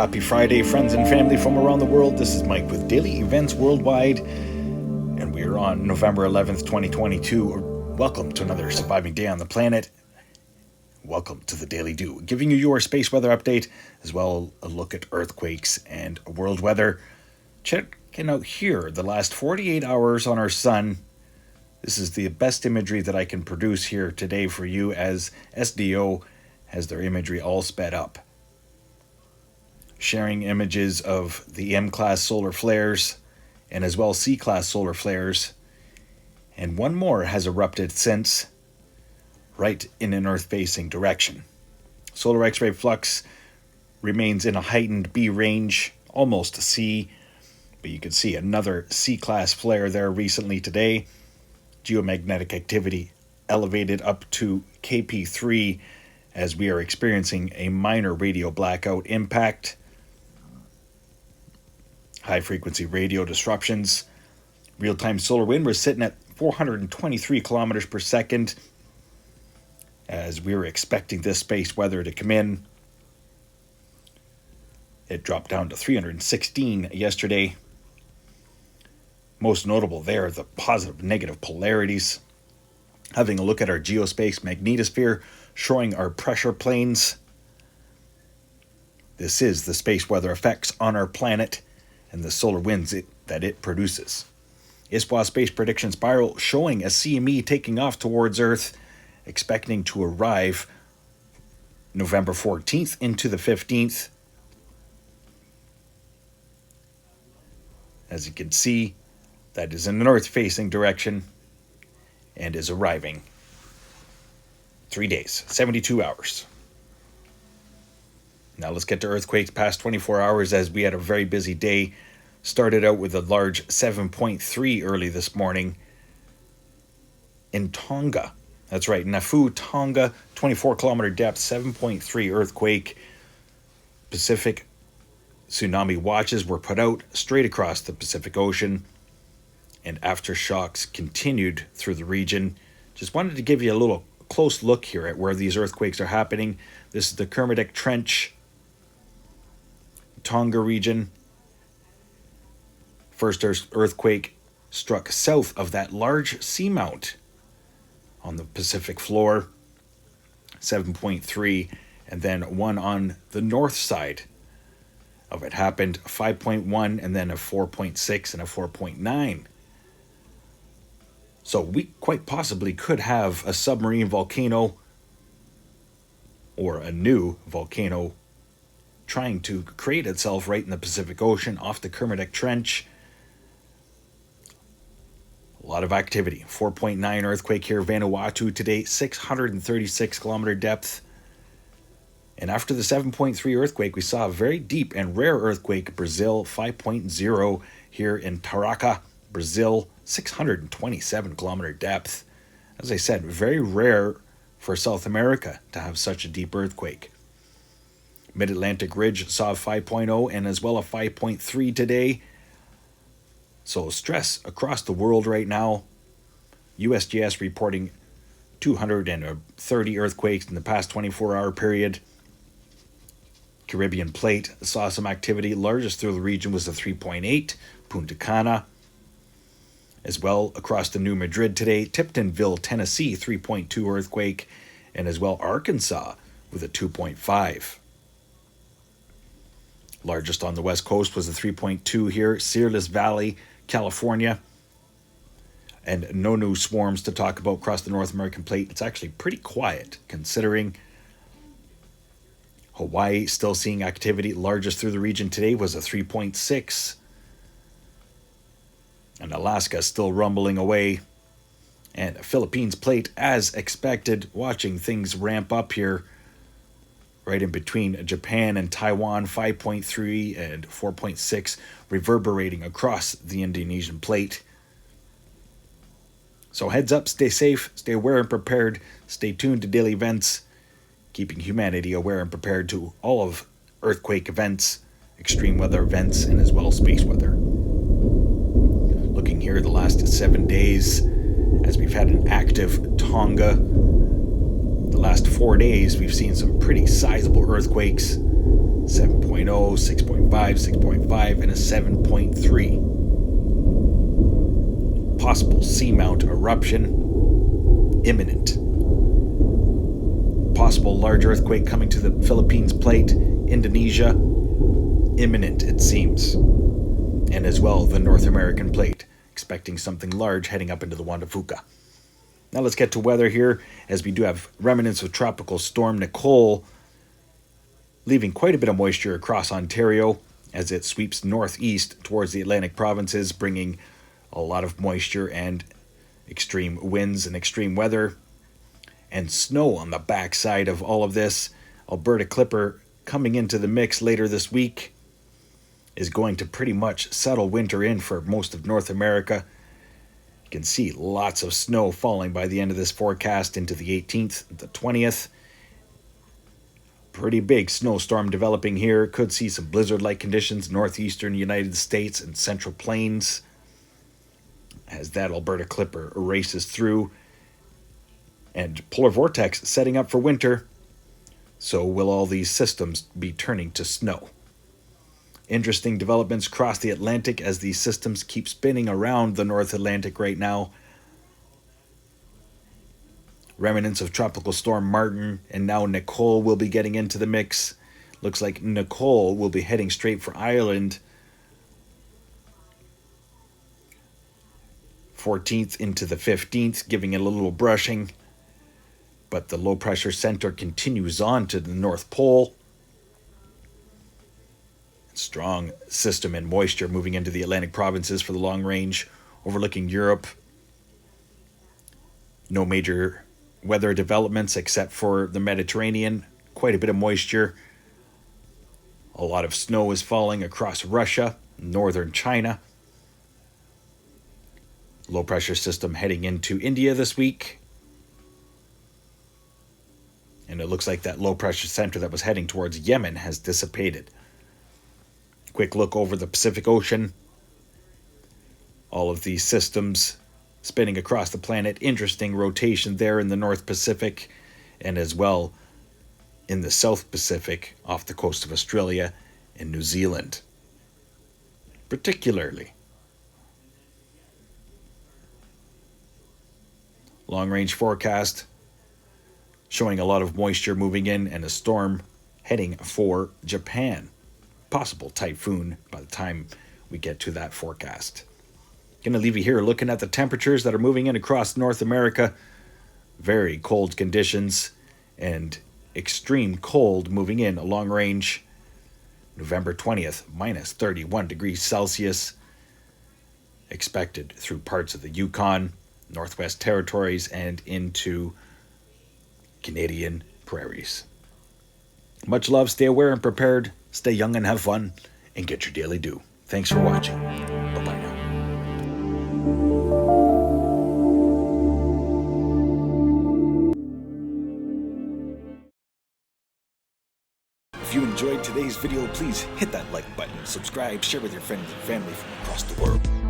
Happy Friday, friends and family from around the world. This is Mike with Daily Events Worldwide, and we are on November 11th, 2022. Welcome to another surviving day on the planet. Welcome to the Daily Do, giving you your space weather update, as well as a look at earthquakes and world weather. Checking out here the last 48 hours on our sun. This is the best imagery that I can produce here today for you, as SDO has their imagery all sped up. Sharing images of the M-class solar flares and as well C-class solar flares. And one more has erupted since, right in an Earth-facing direction. Solar X-ray flux remains in a heightened B range, almost C, but you can see another C-class flare there recently today. Geomagnetic activity elevated up to KP3 as we are experiencing a minor radio blackout impact. High-frequency radio disruptions. Real-time solar wind, we're sitting at 423 kilometers per second as we were expecting this space weather to come in. It dropped down to 316 yesterday. Most notable there, the positive-negative polarities. Having a look at our geospace magnetosphere, showing our pressure planes. This is the space weather effects on our planet and the solar winds that it produces. ISWA Space Prediction Spiral showing a CME taking off towards Earth, expecting to arrive November 14th into the 15th. As you can see, that is in the north-facing direction and is arriving 3 days, 72 hours. Now let's get to earthquakes past 24 hours, as we had a very busy day. Started out with a large 7.3 early this morning in Tonga. That's right, Nafu, Tonga, 24-kilometer depth, 7.3 earthquake. Pacific tsunami watches were put out straight across the Pacific Ocean, and aftershocks continued through the region. Just wanted to give you a little close look here at where these earthquakes are happening. This is the Kermadec Trench, Tonga region. First earthquake struck south of that large seamount on the Pacific floor, 7.3, and then one on the north side of it happened, 5.1, and then a 4.6 and a 4.9. So we quite possibly could have a submarine volcano or a new volcano trying to create itself right in the Pacific Ocean off the Kermadec Trench. A lot of activity. 4.9 earthquake here, Vanuatu today, 636 kilometer depth. And after the 7.3 earthquake, we saw a very deep and rare earthquake, Brazil, 5.0 here in Taraka, Brazil, 627 kilometer depth. As I said, very rare for South America to have such a deep earthquake. Mid-Atlantic Ridge saw a 5.0 and as well a 5.3 today. So stress across the world right now. USGS reporting 230 earthquakes in the past 24-hour period. Caribbean Plate saw some activity. Largest through the region was a 3.8, Punta Cana. As well across the New Madrid today, Tiptonville, Tennessee, 3.2 earthquake, and as well Arkansas with a 2.5. Largest on the west coast was a 3.2 here, Searles Valley, California. And no new swarms to talk about across the North American plate. It's actually pretty quiet considering Hawaii still seeing activity. Largest through the region today was a 3.6. And Alaska still rumbling away. And Philippines plate, as expected, watching things ramp up here. Right in between Japan and Taiwan, 5.3 and 4.6, reverberating across the Indonesian plate. So heads up, stay safe, stay aware and prepared, stay tuned to daily events, keeping humanity aware and prepared to all of earthquake events, extreme weather events, and as well space weather. Looking here the last 7 days, as we've had an active Tonga. The last 4 days, we've seen some pretty sizable earthquakes. 7.0, 6.5, 6.5, and a 7.3. Possible seamount eruption imminent. Possible large earthquake coming to the Philippines plate, Indonesia, imminent it seems. And as well the North American plate, expecting something large heading up into the Juan de Fuca. Now let's get to weather here, as we do have remnants of Tropical Storm Nicole leaving quite a bit of moisture across Ontario as it sweeps northeast towards the Atlantic provinces, bringing a lot of moisture and extreme winds and extreme weather. And snow on the backside of all of this. Alberta Clipper coming into the mix later this week is going to pretty much settle winter in for most of North America. You can see lots of snow falling by the end of this forecast into the 18th, the 20th. Pretty big snowstorm developing here. Could see some blizzard-like conditions northeastern United States and Central Plains as that Alberta Clipper races through. And polar vortex setting up for winter. So will all these systems be turning to snow? Interesting developments across the Atlantic as these systems keep spinning around the North Atlantic right now. Remnants of Tropical Storm Martin and now Nicole will be getting into the mix. Looks like Nicole will be heading straight for Ireland. 14th into the 15th, giving it a little brushing. But the low pressure center continues on to the North Pole. Strong system and moisture moving into the Atlantic provinces for the long range, overlooking Europe. No major weather developments except for the Mediterranean. Quite a bit of moisture. A lot of snow is falling across Russia, northern China. Low pressure system heading into India this week. And it looks like that low pressure center that was heading towards Yemen has dissipated. Quick look over the Pacific Ocean. All of these systems spinning across the planet. Interesting rotation there in the North Pacific and as well in the South Pacific off the coast of Australia and New Zealand. Particularly. Long range forecast showing a lot of moisture moving in and a storm heading for Japan. Possible typhoon by the time we get to that forecast. Going to leave you here looking at the temperatures that are moving in across North America. Very cold conditions and extreme cold moving in long range. November 20th, minus 31 degrees Celsius. Expected through parts of the Yukon, Northwest Territories, and into Canadian prairies. Much love, stay aware and prepared, stay young and have fun, and get your daily dew. Thanks for watching. Bye-bye now. If you enjoyed today's video, please hit that like button, subscribe, share with your friends and family from across the world.